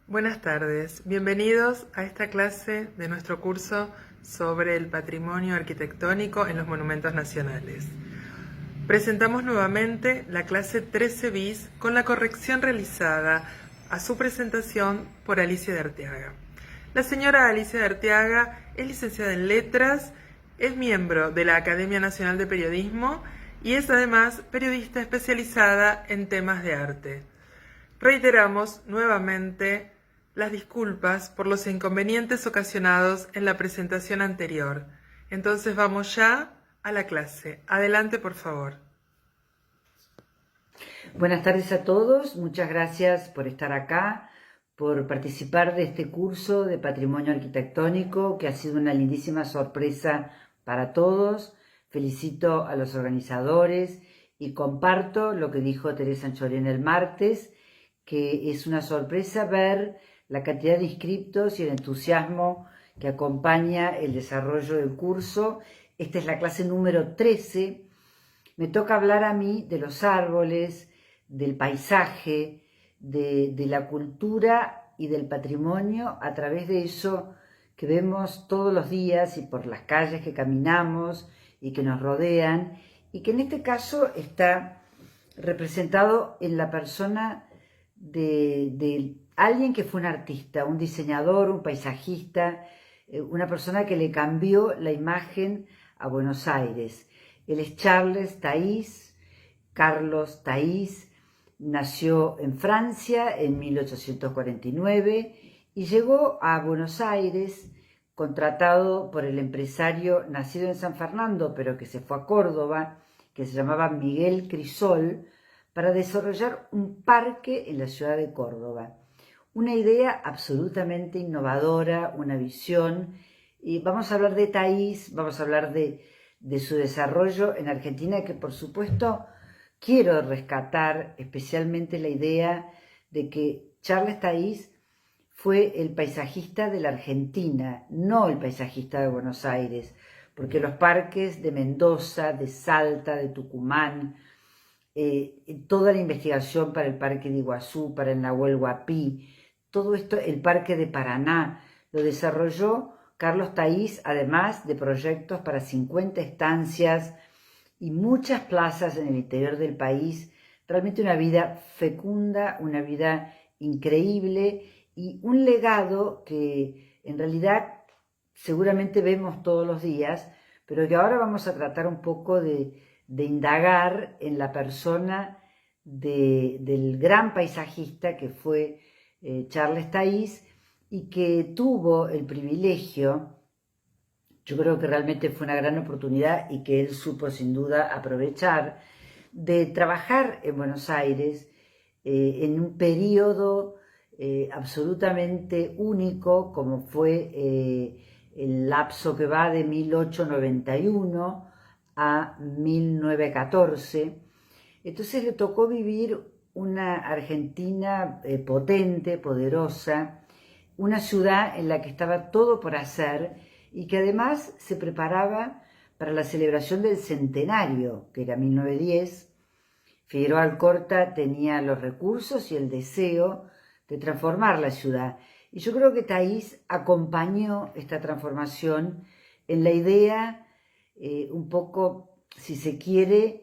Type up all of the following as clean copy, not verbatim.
Buenas tardes, bienvenidos a esta clase de nuestro curso sobre el patrimonio arquitectónico en los monumentos nacionales. Presentamos nuevamente la clase 13 bis con la corrección realizada a su presentación por Alicia de Arteaga. La señora Alicia de Arteaga es licenciada en Letras, es miembro de la Academia Nacional de Periodismo y es además periodista especializada en temas de arte. Reiteramos nuevamente las disculpas por los inconvenientes ocasionados en la presentación anterior. Entonces vamos ya a la clase. Adelante, por favor. Buenas tardes a todos, muchas gracias por estar acá, por participar de este curso de patrimonio arquitectónico que ha sido una lindísima sorpresa para todos. Felicito a los organizadores y comparto lo que dijo Teresa Anchorena el martes, que es una sorpresa ver la cantidad de inscriptos y el entusiasmo que acompaña el desarrollo del curso. Esta es la clase número 13. Me toca hablar a mí de los árboles, del paisaje, de la cultura y del patrimonio a través de eso que vemos todos los días y por las calles que caminamos y que nos rodean, y que en este caso está representado en la persona de alguien que fue un artista, un diseñador, un paisajista, una persona que le cambió la imagen a Buenos Aires. Él es Charles Taís, Carlos Taís. Nació en Francia en 1849 y llegó a Buenos Aires contratado por el empresario nacido en San Fernando, pero que se fue a Córdoba, que se llamaba Miguel Crisol, para desarrollar un parque en la ciudad de Córdoba. Una idea absolutamente innovadora, una visión. Y vamos a hablar de Taís, vamos a hablar de su desarrollo en Argentina, que por supuesto quiero rescatar especialmente la idea de que Charles Taís fue el paisajista de la Argentina, no el paisajista de Buenos Aires, porque los parques de Mendoza, de Salta, de Tucumán, toda la investigación para el Parque de Iguazú, para el Nahuel Huapi, todo esto, el Parque de Paraná, lo desarrolló Carlos Taís, además de proyectos para 50 estancias y muchas plazas en el interior del país. Realmente una vida fecunda, una vida increíble y un legado que en realidad seguramente vemos todos los días, pero que ahora vamos a tratar un poco de indagar en la persona del gran paisajista que fue Charles Taís, y que tuvo el privilegio, yo creo que realmente fue una gran oportunidad y que él supo sin duda aprovechar, de trabajar en Buenos Aires en un periodo absolutamente único, como fue el lapso que va de 1891 a 1914. Entonces le tocó vivir una Argentina potente, poderosa, una ciudad en la que estaba todo por hacer y que además se preparaba para la celebración del centenario, que era 1910. Figueroa Alcorta tenía los recursos y el deseo de transformar la ciudad. Y yo creo que Taís acompañó esta transformación en la idea, un poco, si se quiere,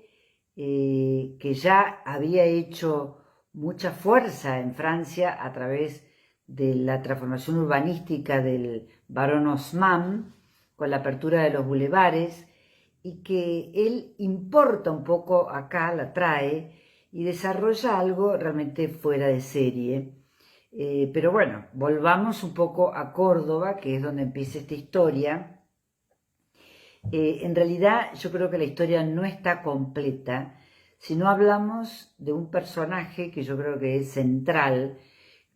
que ya había hecho mucha fuerza en Francia a través de la transformación urbanística del barón Haussmann, con la apertura de los bulevares, y que él importa un poco acá, la trae, y desarrolla algo realmente fuera de serie. Pero bueno, volvamos un poco a Córdoba, que es donde empieza esta historia. En realidad yo creo que la historia no está completa si no hablamos de un personaje que yo creo que es central,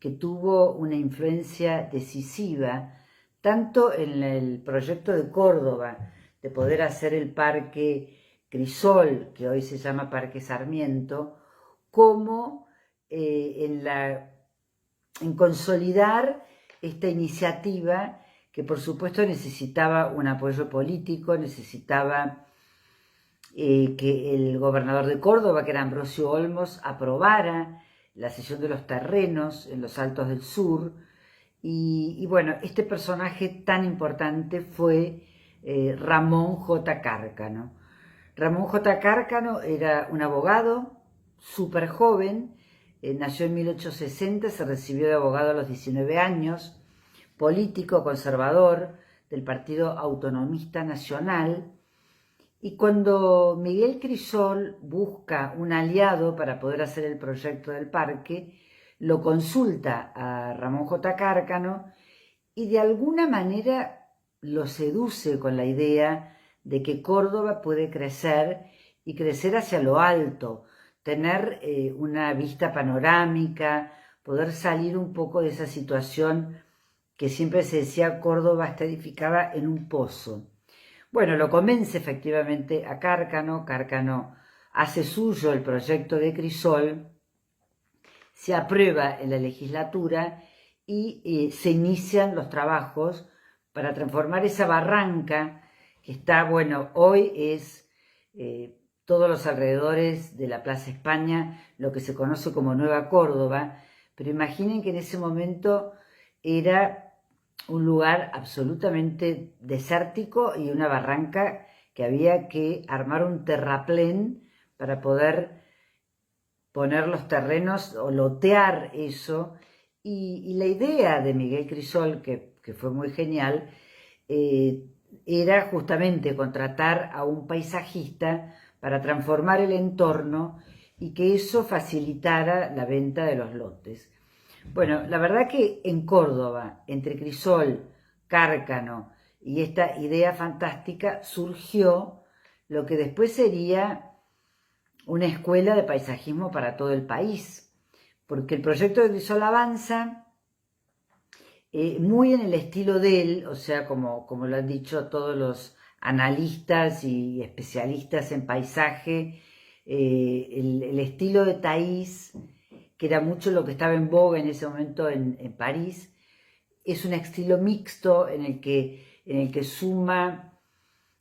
que tuvo una influencia decisiva tanto en el proyecto de Córdoba de poder hacer el Parque Crisol, que hoy se llama Parque Sarmiento, como en consolidar esta iniciativa que por supuesto necesitaba un apoyo político, necesitaba que el gobernador de Córdoba, que era Ambrosio Olmos, aprobara la cesión de los terrenos en los Altos del Sur. Y bueno, este personaje tan importante fue Ramón J. Cárcano. Ramón J. Cárcano era un abogado súper joven, nació en 1860, se recibió de abogado a los 19 años, político conservador del Partido Autonomista Nacional. Y cuando Miguel Crisol busca un aliado para poder hacer el proyecto del parque, lo consulta a Ramón J. Cárcano y de alguna manera lo seduce con la idea de que Córdoba puede crecer y crecer hacia lo alto, tener una vista panorámica, poder salir un poco de esa situación que siempre se decía Córdoba está edificada en un pozo. Bueno, lo convence efectivamente a Cárcano, Cárcano hace suyo el proyecto de Crisol, se aprueba en la legislatura y se inician los trabajos para transformar esa barranca que está, bueno, hoy es todos los alrededores de la Plaza España, lo que se conoce como Nueva Córdoba, pero imaginen que en ese momento era un lugar absolutamente desértico y una barranca que había que armar un terraplén para poder poner los terrenos o lotear eso. Y la idea de Miguel Crisol, que fue muy genial, era justamente contratar a un paisajista para transformar el entorno y que eso facilitara la venta de los lotes. Bueno, la verdad que en Córdoba, entre Crisol, Cárcano y esta idea fantástica, surgió lo que después sería una escuela de paisajismo para todo el país, porque el proyecto de Crisol avanza muy en el estilo de él, o sea, como lo han dicho todos los analistas y especialistas en paisaje, el estilo de Taís, que era mucho lo que estaba en boga en ese momento en París, es un estilo mixto en el que suma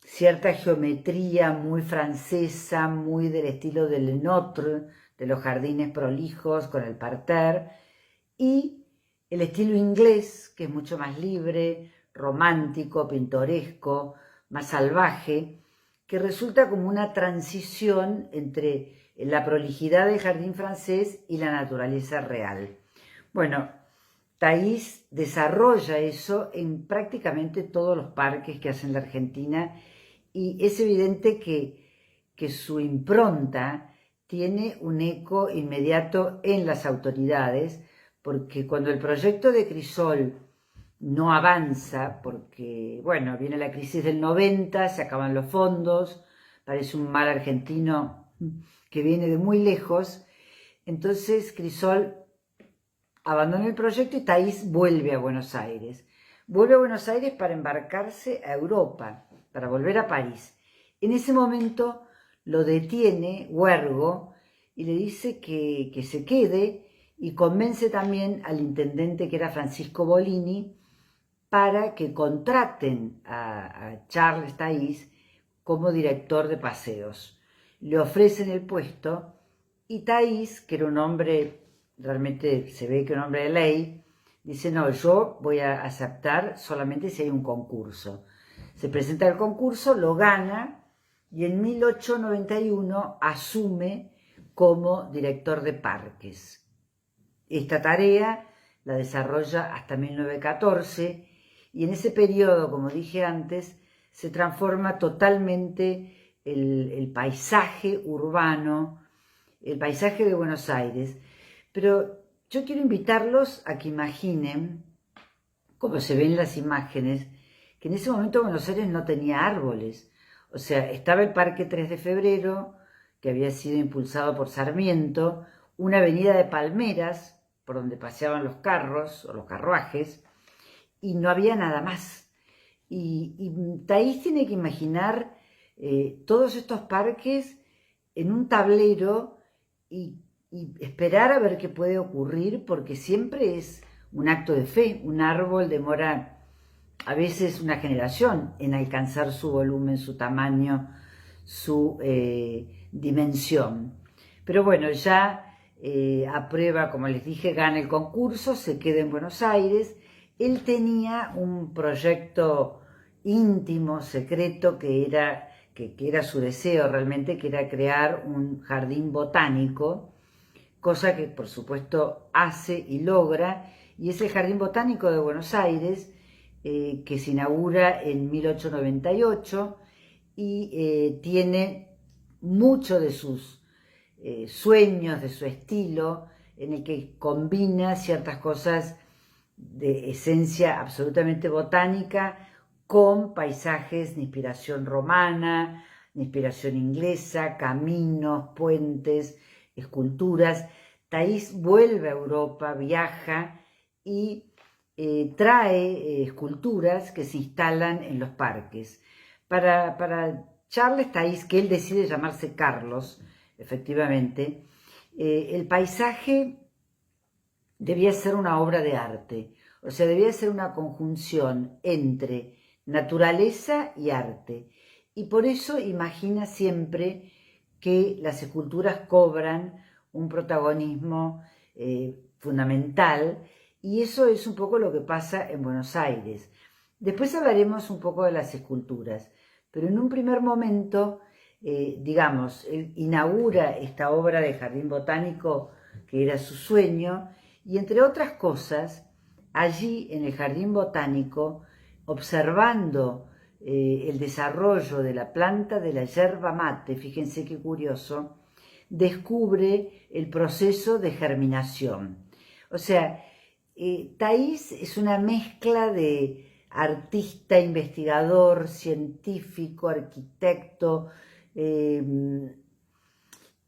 cierta geometría muy francesa, muy del estilo del Le Notre, de los jardines prolijos con el parterre, y el estilo inglés, que es mucho más libre, romántico, pintoresco, más salvaje, que resulta como una transición entre la prolijidad del jardín francés y la naturaleza real. Bueno, Taís desarrolla eso en prácticamente todos los parques que hace en la Argentina y es evidente que su impronta tiene un eco inmediato en las autoridades, porque cuando el proyecto de Crisol no avanza, porque, bueno, viene la crisis del 90, se acaban los fondos, parece un mal argentino que viene de muy lejos, entonces Crisol abandona el proyecto y Taís vuelve a Buenos Aires. Vuelve a Buenos Aires para embarcarse a Europa, para volver a París. En ese momento lo detiene Huergo y le dice que se quede y convence también al intendente que era Francisco Bolini para que contraten a Charles Taís como director de paseos. Le ofrecen el puesto y Taís, que era un hombre, realmente se ve que un hombre de ley, dice, no, yo voy a aceptar solamente si hay un concurso. Se presenta el concurso, lo gana y en 1891 asume como director de parques. Esta tarea la desarrolla hasta 1914 y en ese periodo, como dije antes, se transforma totalmente el paisaje urbano, el paisaje de Buenos Aires. Pero yo quiero invitarlos a que imaginen, como se ven las imágenes, que en ese momento Buenos Aires no tenía árboles. O sea, estaba el Parque 3 de Febrero, que había sido impulsado por Sarmiento, una avenida de palmeras, por donde paseaban los carros o los carruajes, y no había nada más. Y Taís tiene que imaginar todos estos parques en un tablero y esperar a ver qué puede ocurrir, porque siempre es un acto de fe. Un árbol demora a veces una generación en alcanzar su volumen, su tamaño, su dimensión. Pero bueno, ya aprueba, como les dije, gana el concurso, se queda en Buenos Aires. Él tenía un proyecto íntimo, secreto, que era su deseo realmente, que era crear un jardín botánico, cosa que por supuesto hace y logra, y es el Jardín Botánico de Buenos Aires, que se inaugura en 1898 y tiene mucho de sus sueños, de su estilo, en el que combina ciertas cosas de esencia absolutamente botánica con paisajes de inspiración romana, de inspiración inglesa, caminos, puentes, esculturas. Thaís vuelve a Europa, viaja y trae esculturas que se instalan en los parques. Para Charles Thaís, que él decide llamarse Carlos, efectivamente, el paisaje debía ser una obra de arte, o sea, debía ser una conjunción entre naturaleza y arte. Y por eso imagina siempre que las esculturas cobran un protagonismo fundamental, y eso es un poco lo que pasa en Buenos Aires. Después hablaremos un poco de las esculturas, pero en un primer momento, digamos, él inaugura esta obra de jardín botánico que era su sueño, y entre otras cosas, allí en el jardín botánico, observando el desarrollo de la planta de la yerba mate, fíjense qué curioso, descubre el proceso de germinación. O sea, Thaís es una mezcla de artista, investigador, científico, arquitecto,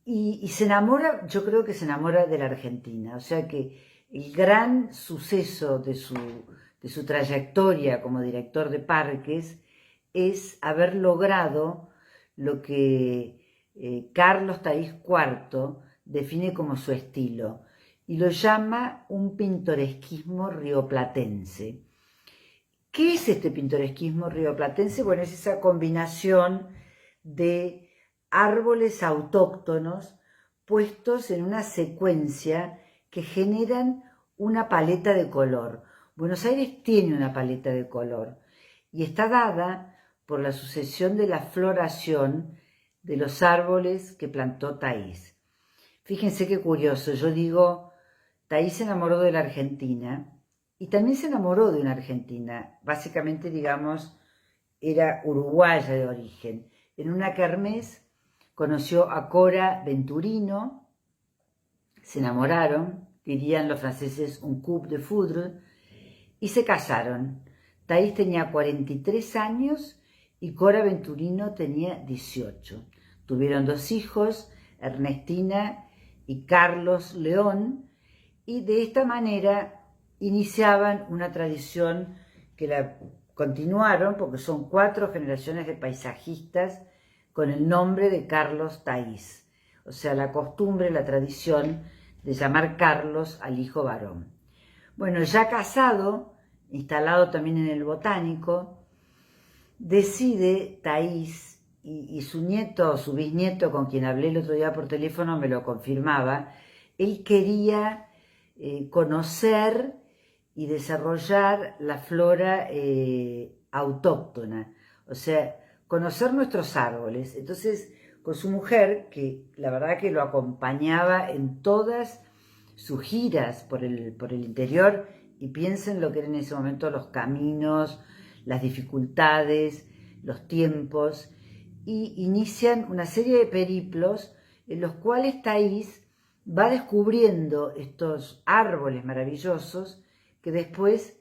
y se enamora, yo creo que se enamora de la Argentina. O sea que el gran suceso de su trayectoria como director de parques es haber logrado lo que Carlos Thaís IV define como su estilo, y lo llama un pintoresquismo rioplatense. ¿Qué es este pintoresquismo rioplatense? Bueno, es esa combinación de árboles autóctonos puestos en una secuencia que generan una paleta de color. Buenos Aires tiene una paleta de color y está dada por la sucesión de la floración de los árboles que plantó Thaís. Fíjense qué curioso, yo digo, Thaís se enamoró de la Argentina y también se enamoró de una Argentina, básicamente, digamos, era uruguaya de origen. En una kermés conoció a Cora Venturino, se enamoraron, dirían los franceses un coup de foudre, y se casaron. Thaís tenía 43 años y Cora Venturino tenía 18. Tuvieron 2 hijos, Ernestina y Carlos León, y de esta manera iniciaban una tradición que la continuaron, porque son 4 generaciones de paisajistas con el nombre de Carlos Thaís. O sea, la costumbre, la tradición de llamar Carlos al hijo varón. Bueno, ya casado, instalado también en el botánico, decide Thaís, y su nieto, su bisnieto, con quien hablé el otro día por teléfono, me lo confirmaba, él quería conocer y desarrollar la flora autóctona, o sea, conocer nuestros árboles. Entonces, con su mujer, que la verdad que lo acompañaba en todas sus giras por el interior, y piensen lo que eran en ese momento los caminos, las dificultades, los tiempos, y inician una serie de periplos en los cuales Thaís va descubriendo estos árboles maravillosos que después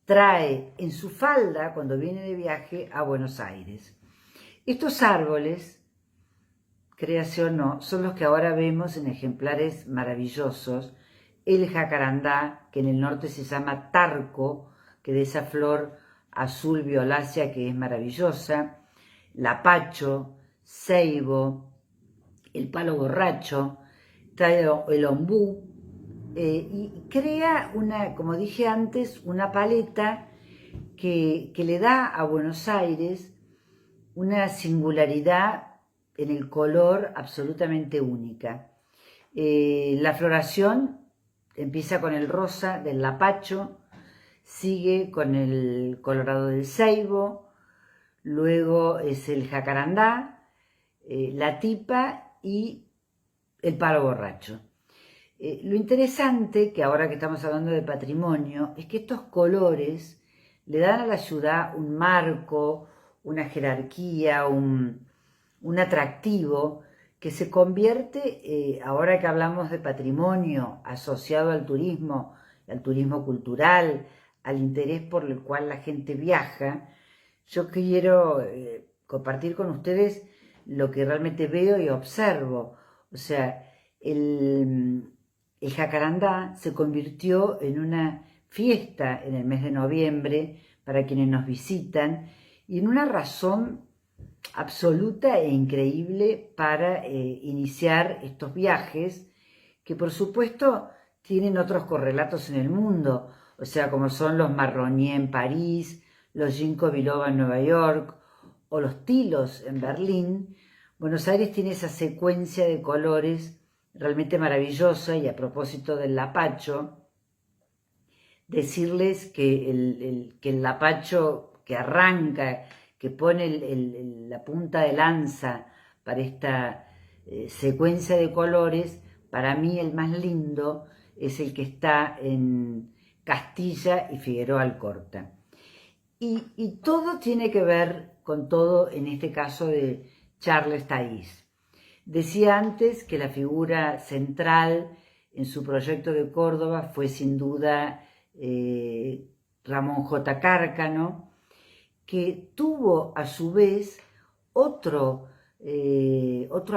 trae en su falda cuando viene de viaje a Buenos Aires. Estos árboles, créase o no, son los que ahora vemos en ejemplares maravillosos. El jacarandá, que en el norte se llama tarco, que de esa flor azul violácea que es maravillosa, lapacho, ceibo, el palo borracho, trae el ombú, y crea como dije antes, una paleta que le da a Buenos Aires una singularidad en el color absolutamente única. La floración empieza con el rosa del lapacho, sigue con el colorado del ceibo, luego es el jacarandá, la tipa y el palo borracho. Lo interesante, que ahora que estamos hablando de patrimonio, es que estos colores le dan a la ciudad un marco, una jerarquía, un atractivo que se convierte, ahora que hablamos de patrimonio asociado al turismo cultural, al interés por el cual la gente viaja, yo quiero compartir con ustedes lo que realmente veo y observo. O sea, el jacarandá se convirtió en una fiesta en el mes de noviembre para quienes nos visitan y en una razón absoluta e increíble para iniciar estos viajes que por supuesto tienen otros correlatos en el mundo, o sea, como son los Marronier en París, los Ginkgo biloba en Nueva York o los tilos en Berlín. Buenos Aires tiene esa secuencia de colores realmente maravillosa. Y a propósito del lapacho, decirles que el lapacho que arranca, que pone la punta de lanza para esta secuencia de colores, para mí el más lindo es el que está en Castilla y Figueroa Alcorta. Y todo tiene que ver con todo, en este caso de Charles Taís. Decía antes que la figura central en su proyecto de Córdoba fue sin duda Ramón J. Cárcano, que tuvo a su vez otro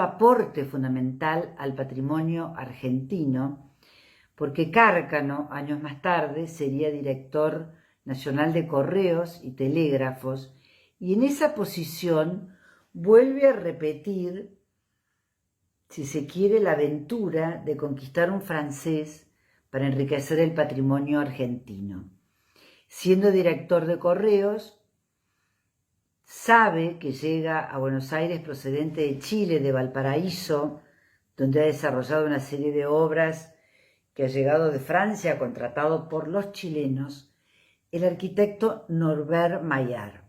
aporte fundamental al patrimonio argentino, porque Cárcano, años más tarde, sería director nacional de Correos y Telégrafos, y en esa posición vuelve a repetir, si se quiere, la aventura de conquistar un francés para enriquecer el patrimonio argentino. Siendo director de Correos, sabe que llega a Buenos Aires procedente de Chile, de Valparaíso, donde ha desarrollado una serie de obras, que ha llegado de Francia, contratado por los chilenos, el arquitecto Norbert Maillard.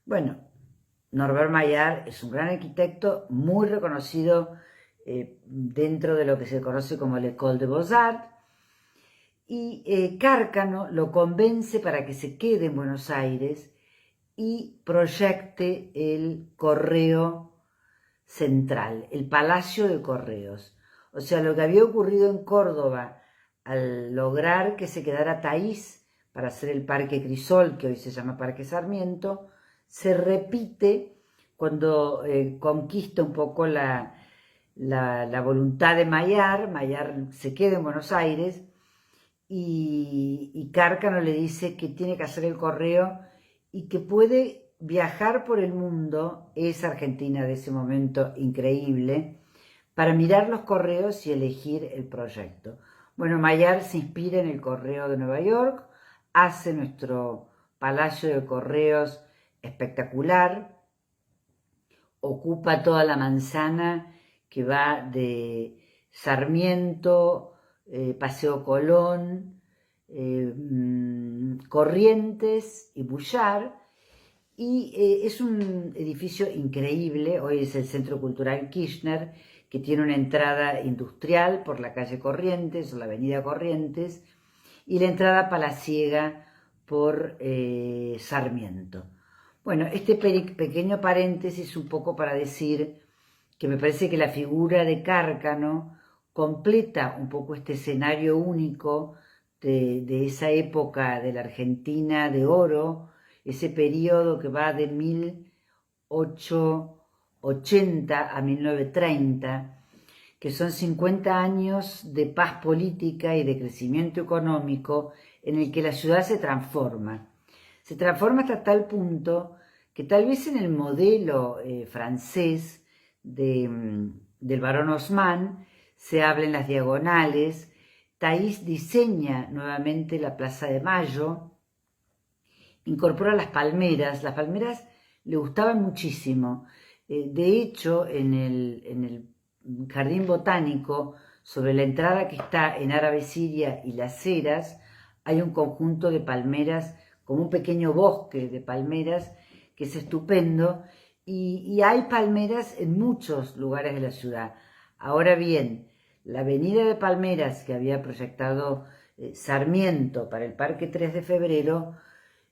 Bueno, Norbert Maillard es un gran arquitecto, muy reconocido dentro de lo que se conoce como l'École des Beaux-Arts, y Cárcano lo convence para que se quede en Buenos Aires y proyecte el Correo Central, el Palacio de Correos. O sea, lo que había ocurrido en Córdoba al lograr que se quedara Taís para hacer el Parque Crisol, que hoy se llama Parque Sarmiento, se repite cuando conquista un poco la voluntad de Maillard. Maillard se queda en Buenos Aires y Cárcano le dice que tiene que hacer el correo y que puede viajar por el mundo, esa Argentina de ese momento increíble, para mirar los correos y elegir el proyecto. Bueno, Maillard se inspira en el correo de Nueva York, hace nuestro Palacio de Correos espectacular, ocupa toda la manzana que va de Sarmiento, Paseo Colón, Corrientes y Bullard, y es un edificio increíble. Hoy es el Centro Cultural Kirchner, que tiene una entrada industrial por la calle Corrientes o la avenida Corrientes, y la entrada palaciega por Sarmiento. Bueno, este pequeño paréntesis un poco para decir que me parece que la figura de Cárcano completa un poco este escenario único de esa época de la Argentina de oro, ese periodo que va de 1880 a 1930, que son 50 años de paz política y de crecimiento económico en el que la ciudad se transforma. Se transforma hasta tal punto que tal vez en el modelo francés del barón Haussmann se habla en las diagonales. Taís diseña nuevamente la Plaza de Mayo, incorpora las palmeras le gustaban muchísimo. De hecho, en el Jardín Botánico, sobre la entrada que está en Árabe Siria y Las Heras, hay un conjunto de palmeras, como un pequeño bosque de palmeras, que es estupendo, y hay palmeras en muchos lugares de la ciudad. Ahora bien, la avenida de Palmeras que había proyectado Sarmiento para el Parque 3 de Febrero,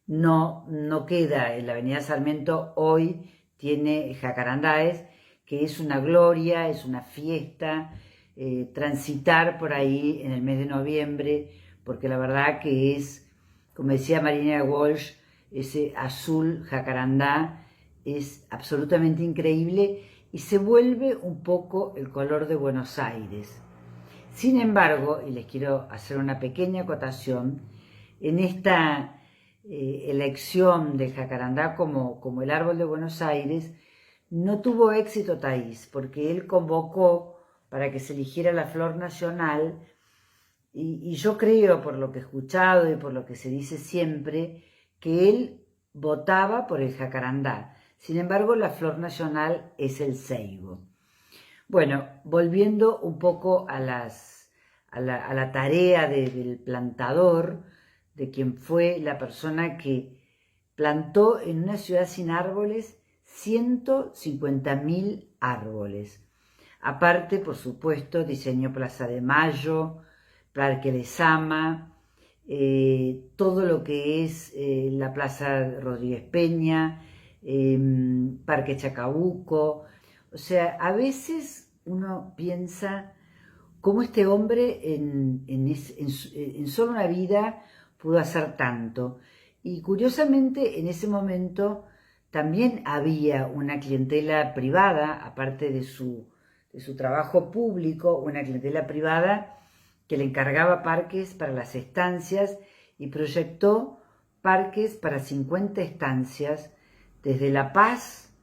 no queda en la avenida Sarmiento. Hoy tiene Jacarandáes, que es una gloria, es una fiesta, transitar por ahí en el mes de noviembre, porque la verdad que es, como decía Marina Walsh, ese azul jacarandá es absolutamente increíble y se vuelve un poco el color de Buenos Aires. Sin embargo, y les quiero hacer una pequeña acotación, en esta elección del jacarandá como el árbol de Buenos Aires, no tuvo éxito Taís, porque él convocó para que se eligiera la flor nacional, y yo creo, por lo que he escuchado y por lo que se dice siempre, que él votaba por el jacarandá. Sin embargo, la flor nacional es el ceibo. Bueno, volviendo un poco a la tarea del plantador, de quien fue la persona que plantó en una ciudad sin árboles 150.000 árboles. Aparte, por supuesto, diseñó Plaza de Mayo, Parque Lezama, todo lo que es la Plaza Rodríguez Peña, Parque Chacabuco. O sea, a veces uno piensa cómo este hombre en solo una vida pudo hacer tanto. Y curiosamente, en ese momento también había una clientela privada, aparte de su trabajo público, una clientela privada que le encargaba parques para las estancias y proyectó parques para 50 estancias desde La Paz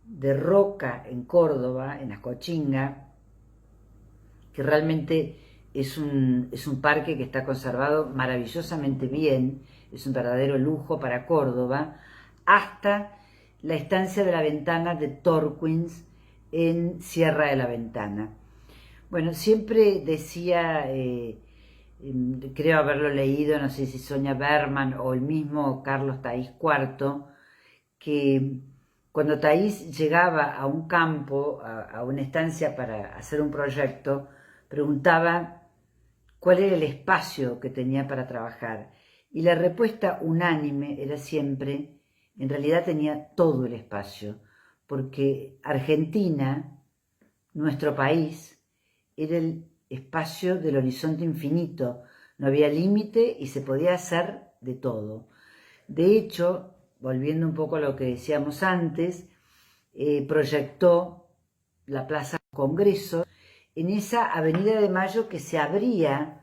de Roca en Córdoba, en Ascochinga, que realmente es un parque que está conservado maravillosamente bien, es un verdadero lujo para Córdoba, hasta la estancia de la Ventana de Torquins en Sierra de la Ventana. Bueno, siempre decía, creo haberlo leído, no sé si Sonia Berman o el mismo Carlos Taís IV, que cuando Taís llegaba a un campo, a una estancia para hacer un proyecto, preguntaba cuál era el espacio que tenía para trabajar. Y la respuesta unánime era siempre, en realidad tenía todo el espacio, porque Argentina, nuestro país, era el espacio del horizonte infinito, no había límite y se podía hacer de todo. De hecho, volviendo un poco a lo que decíamos antes, proyectó la Plaza Congreso en esa Avenida de Mayo que se abría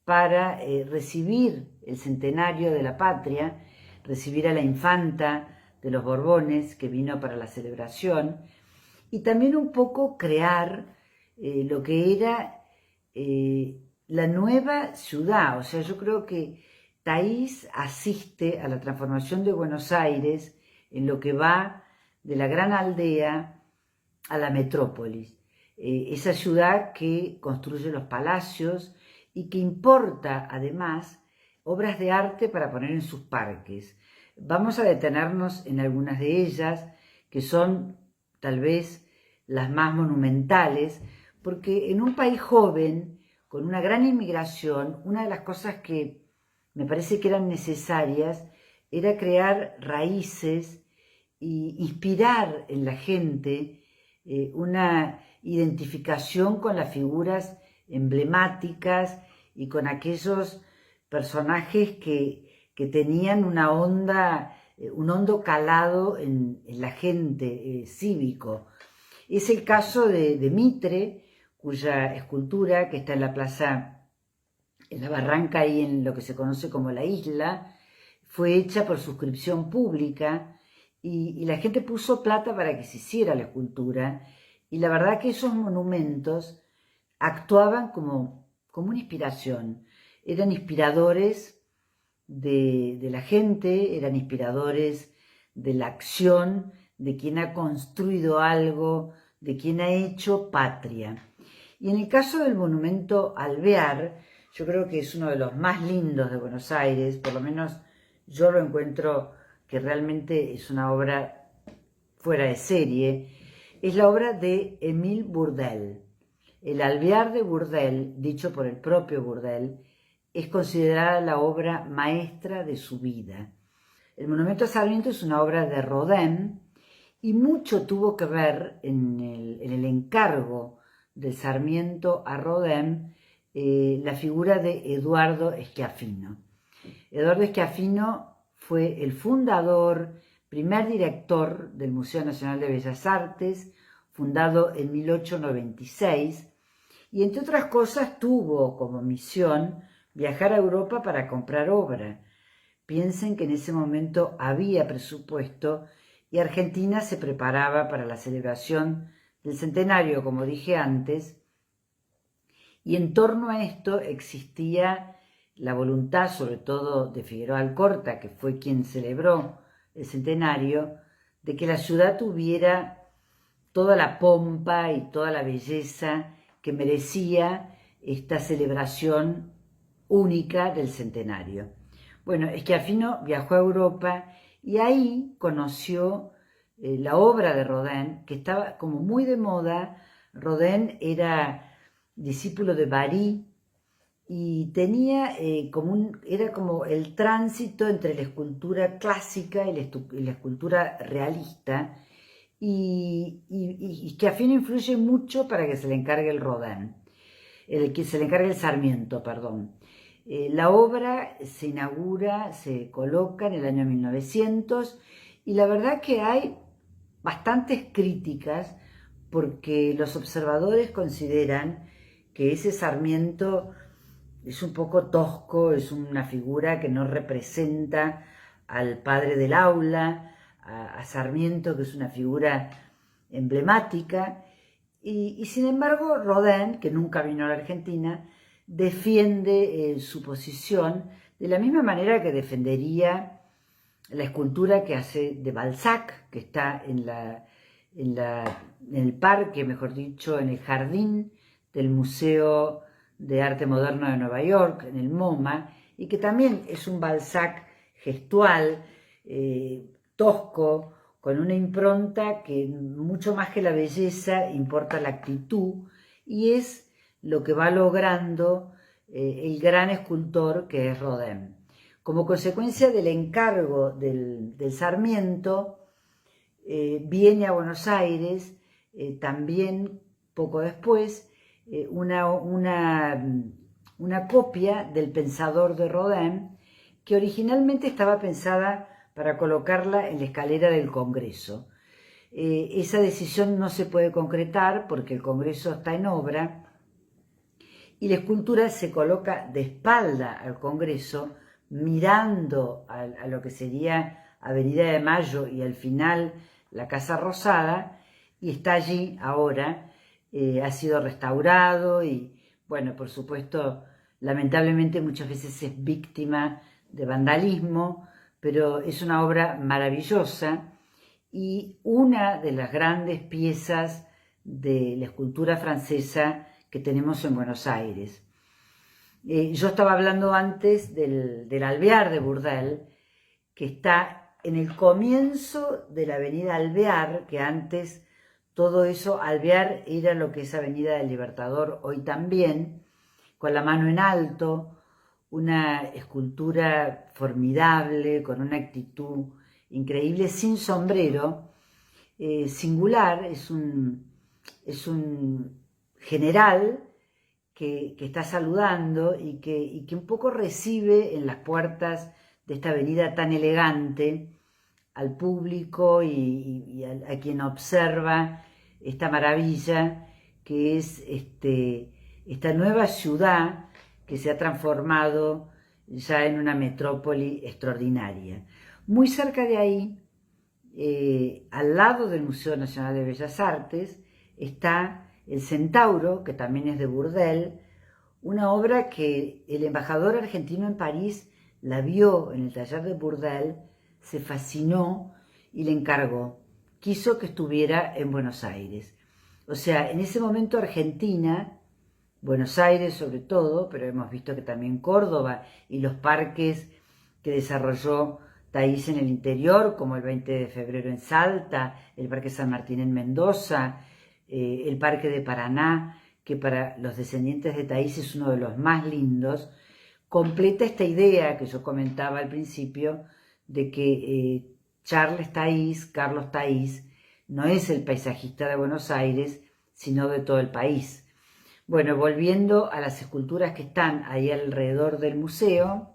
para recibir el centenario de la patria, recibir a la infanta de los Borbones que vino para la celebración, y también un poco crear lo que era la nueva ciudad. O sea, yo creo que Taís asiste a la transformación de Buenos Aires en lo que va de la gran aldea a la metrópolis. Esa ciudad que construye los palacios y que importa además obras de arte para poner en sus parques. Vamos a detenernos en algunas de ellas, que son tal vez las más monumentales, porque en un país joven, con una gran inmigración, una de las cosas que me parece que eran necesarias era crear raíces e inspirar en la gente una identificación con las figuras emblemáticas y con aquellos personajes que tenían una onda, un hondo calado en la gente, cívico. Es el caso de Mitre, cuya escultura, que está en la plaza, en la barranca y en lo que se conoce como la isla, fue hecha por suscripción pública y la gente puso plata para que se hiciera la escultura, y la verdad que esos monumentos actuaban como una inspiración, eran inspiradores de la gente, eran inspiradores de la acción, de quien ha construido algo, de quien ha hecho patria. Y en el caso del monumento Alvear, yo creo que es uno de los más lindos de Buenos Aires, por lo menos yo lo encuentro que realmente es una obra fuera de serie, es la obra de Émile Bourdelle. El Alvear de Bourdelle, dicho por el propio Bourdelle, es considerada la obra maestra de su vida. El Monumento a Sarmiento es una obra de Rodin y mucho tuvo que ver en el encargo del Sarmiento a Rodin la figura de Eduardo Schiaffino. Eduardo Schiaffino fue el fundador, primer director del Museo Nacional de Bellas Artes, fundado en 1896, y entre otras cosas tuvo como misión viajar a Europa para comprar obra. Piensen que en ese momento había presupuesto y Argentina se preparaba para la celebración del centenario, como dije antes, y en torno a esto existía la voluntad, sobre todo de Figueroa Alcorta, que fue quien celebró el centenario, de que la ciudad tuviera toda la pompa y toda la belleza que merecía esta celebración única del centenario. Bueno, Schiaffino viajó a Europa y ahí conoció la obra de Rodin, que estaba como muy de moda. Rodin era discípulo de Barye y tenía era como el tránsito entre la escultura clásica y la escultura realista, y Schiaffino influye mucho para que se le encargue el Rodin, que se le encargue el Sarmiento, perdón. La obra se inaugura, se coloca en el año 1900 y la verdad que hay bastantes críticas porque los observadores consideran que ese Sarmiento es un poco tosco, es una figura que no representa al padre del aula, a Sarmiento, que es una figura emblemática, y sin embargo Rodin, que nunca vino a la Argentina, defiende su posición de la misma manera que defendería la escultura que hace de Balzac, que está en el parque, mejor dicho, en el jardín del Museo de Arte Moderno de Nueva York, en el MoMA, y que también es un Balzac gestual, tosco, con una impronta que mucho más que la belleza importa la actitud, y es lo que va logrando el gran escultor que es Rodin. Como consecuencia del encargo del Sarmiento, viene a Buenos Aires también poco después una copia del Pensador de Rodin, que originalmente estaba pensada para colocarla en la escalera del Congreso. Esa decisión no se puede concretar porque el Congreso está en obra y la escultura se coloca de espalda al Congreso, mirando a lo que sería Avenida de Mayo y al final la Casa Rosada, y está allí ahora. Ha sido restaurado y, bueno, por supuesto, lamentablemente muchas veces es víctima de vandalismo, pero es una obra maravillosa y una de las grandes piezas de la escultura francesa que tenemos en Buenos Aires. Yo estaba hablando antes del Alvear de Bourdelle, que está en el comienzo de la avenida Alvear, que antes todo eso, Alvear era lo que es Avenida del Libertador hoy también, con la mano en alto, una escultura formidable, con una actitud increíble, sin sombrero, singular, es un general que está saludando y que un poco recibe en las puertas de esta avenida tan elegante al público y a quien observa esta maravilla que es esta nueva ciudad que se ha transformado ya en una metrópoli extraordinaria. Muy cerca de ahí, al lado del Museo Nacional de Bellas Artes, está El Centauro, que también es de Bourdelle, una obra que el embajador argentino en París la vio en el taller de Bourdelle, se fascinó y le encargó. Quiso que estuviera en Buenos Aires. O sea, en ese momento Argentina Buenos Aires sobre todo, pero hemos visto que también Córdoba y los parques que desarrolló Thaís en el interior, como el 20 de febrero en Salta, el Parque San Martín en Mendoza, el Parque de Paraná, que para los descendientes de Thaís es uno de los más lindos, completa esta idea que yo comentaba al principio de que Charles Thaís, Carlos Thaís, no es el paisajista de Buenos Aires, sino de todo el país. Bueno, volviendo a las esculturas que están ahí alrededor del museo,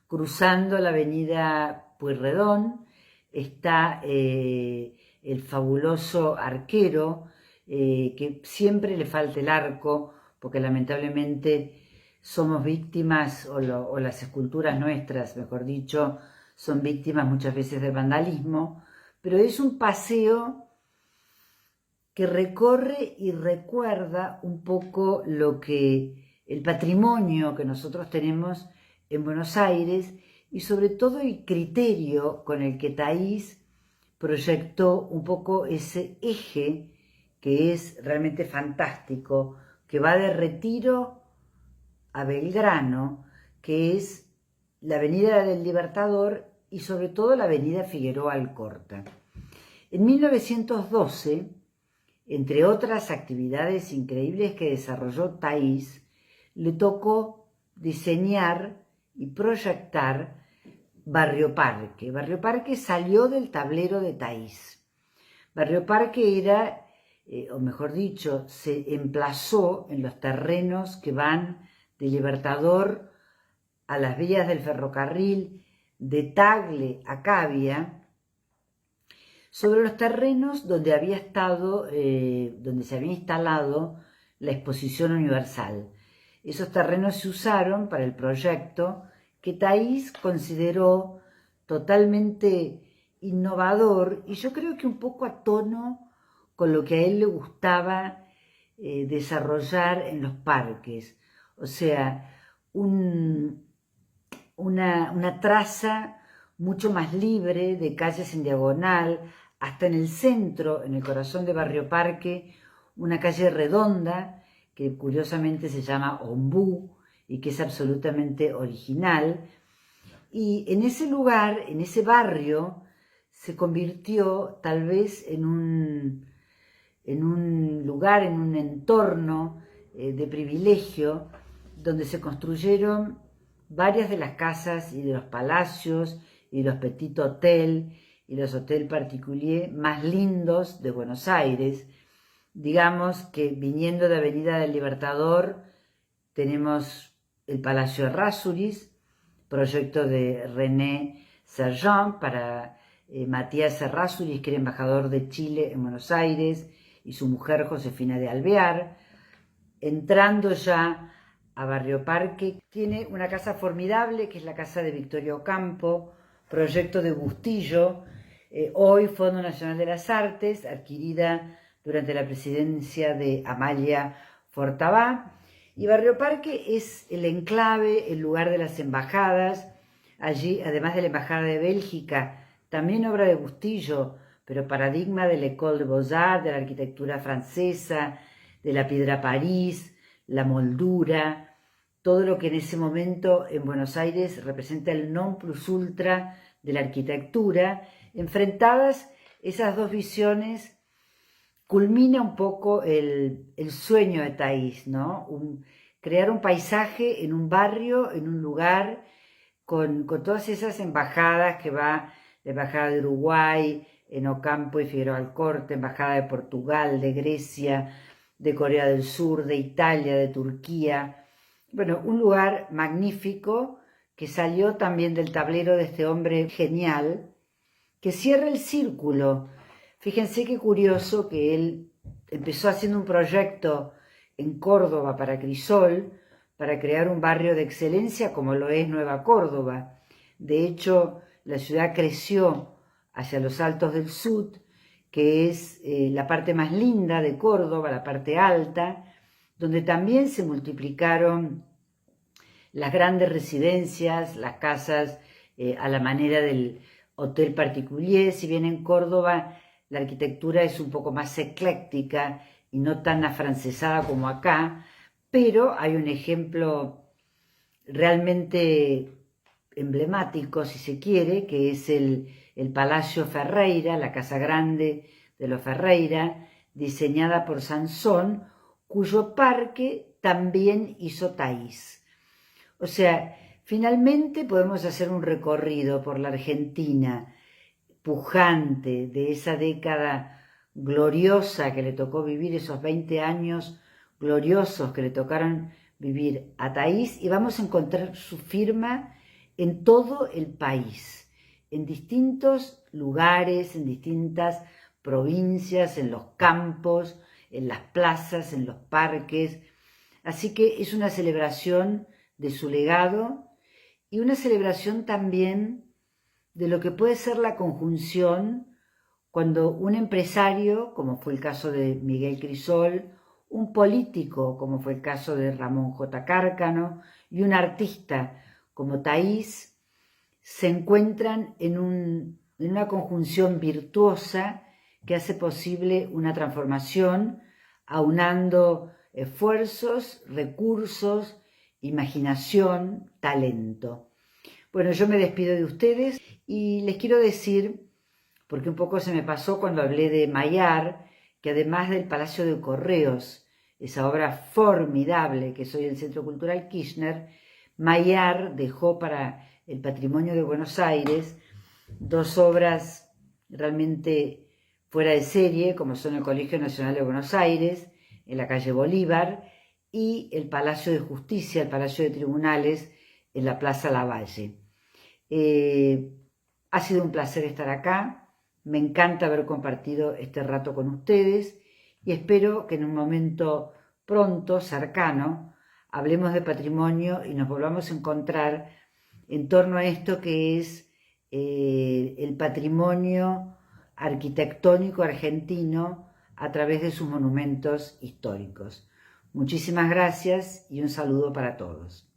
cruzando la avenida Pueyrredón está el fabuloso arquero, que siempre le falta el arco, porque lamentablemente somos víctimas, o las esculturas nuestras, mejor dicho, son víctimas muchas veces del vandalismo, pero es un paseo que recorre y recuerda un poco el patrimonio que nosotros tenemos en Buenos Aires y sobre todo el criterio con el que Thaís proyectó un poco ese eje que es realmente fantástico, que va de Retiro a Belgrano, que es la Avenida del Libertador y sobre todo la Avenida Figueroa Alcorta. En 1912, entre otras actividades increíbles que desarrolló Thaís, le tocó diseñar y proyectar Barrio Parque. Barrio Parque salió del tablero de Thaís. Barrio Parque era, o mejor dicho, se emplazó en los terrenos que van de Libertador a las vías del ferrocarril, de Tagle a Cavia, sobre los terrenos donde había estado, donde se había instalado la Exposición Universal. Esos terrenos se usaron para el proyecto que Thaís consideró totalmente innovador y yo creo que un poco a tono con lo que a él le gustaba desarrollar en los parques. O sea, una traza mucho más libre de calles en diagonal, hasta en el centro, en el corazón de Barrio Parque, una calle redonda que curiosamente se llama Ombú y que es absolutamente original. Y en ese lugar, en ese barrio, se convirtió tal vez en un lugar, en un entorno de privilegio, donde se construyeron varias de las casas y de los palacios y los petit hotel y los hotel particulier más lindos de Buenos Aires. Digamos que viniendo de Avenida del Libertador tenemos el Palacio Errázuriz, proyecto de René Sergent para Matías Errázuriz, que era embajador de Chile en Buenos Aires, y su mujer Josefina de Alvear. Entrando ya a Barrio Parque, tiene una casa formidable que es la casa de Victoria Ocampo, proyecto de Bustillo, hoy Fondo Nacional de las Artes, adquirida durante la presidencia de Amalia Fortabá. Y Barrio Parque es el enclave, el lugar de las embajadas. Allí, además de la Embajada de Bélgica, también obra de Bustillo, pero paradigma de l'École des Beaux-Arts, de la arquitectura francesa, de la piedra París, la moldura, todo lo que en ese momento en Buenos Aires representa el non plus ultra de la arquitectura. Enfrentadas esas dos visiones, culmina un poco el sueño de Thaís, ¿no? Crear un paisaje en un barrio, en un lugar, con todas esas embajadas que va, la Embajada de Uruguay, en Ocampo y Figueroa Alcorta, Embajada de Portugal, de Grecia, de Corea del Sur, de Italia, de Turquía. Bueno, un lugar magnífico que salió también del tablero de este hombre genial, que cierra el círculo. Fíjense qué curioso que él empezó haciendo un proyecto en Córdoba para Crisol, para crear un barrio de excelencia como lo es Nueva Córdoba. De hecho, la ciudad creció hacia los Altos del Sud, que es la parte más linda de Córdoba, la parte alta, donde también se multiplicaron las grandes residencias, las casas a la manera del hotel particulier. Si bien en Córdoba la arquitectura es un poco más ecléctica y no tan afrancesada como acá, pero hay un ejemplo realmente emblemático, si se quiere, que es el Palacio Ferreira, la Casa Grande de los Ferreira, diseñada por Sansón, cuyo parque también hizo Thaís. O sea, finalmente podemos hacer un recorrido por la Argentina pujante de esa década gloriosa que le tocó vivir, esos 20 años gloriosos que le tocaron vivir a Thaís, y vamos a encontrar su firma en todo el país, en distintos lugares, en distintas provincias, en los campos, en las plazas, en los parques. Así que es una celebración de su legado y una celebración también de lo que puede ser la conjunción cuando un empresario, como fue el caso de Miguel Crisol, un político, como fue el caso de Ramón J. Cárcano, y un artista como Thaís, se encuentran en una conjunción virtuosa que hace posible una transformación, aunando esfuerzos, recursos, imaginación, talento. Bueno, yo me despido de ustedes y les quiero decir, porque un poco se me pasó cuando hablé de Mayar, que además del Palacio de Correos, esa obra formidable que es hoy el Centro Cultural Kirchner, Mayar dejó para el patrimonio de Buenos Aires dos obras realmente fuera de serie, como son el Colegio Nacional de Buenos Aires, en la calle Bolívar, y el Palacio de Justicia, el Palacio de Tribunales, en la Plaza Lavalle. Ha sido un placer estar acá, me encanta haber compartido este rato con ustedes y espero que en un momento pronto, cercano, hablemos de patrimonio y nos volvamos a encontrar en torno a esto que es el patrimonio arquitectónico argentino a través de sus monumentos históricos. Muchísimas gracias y un saludo para todos.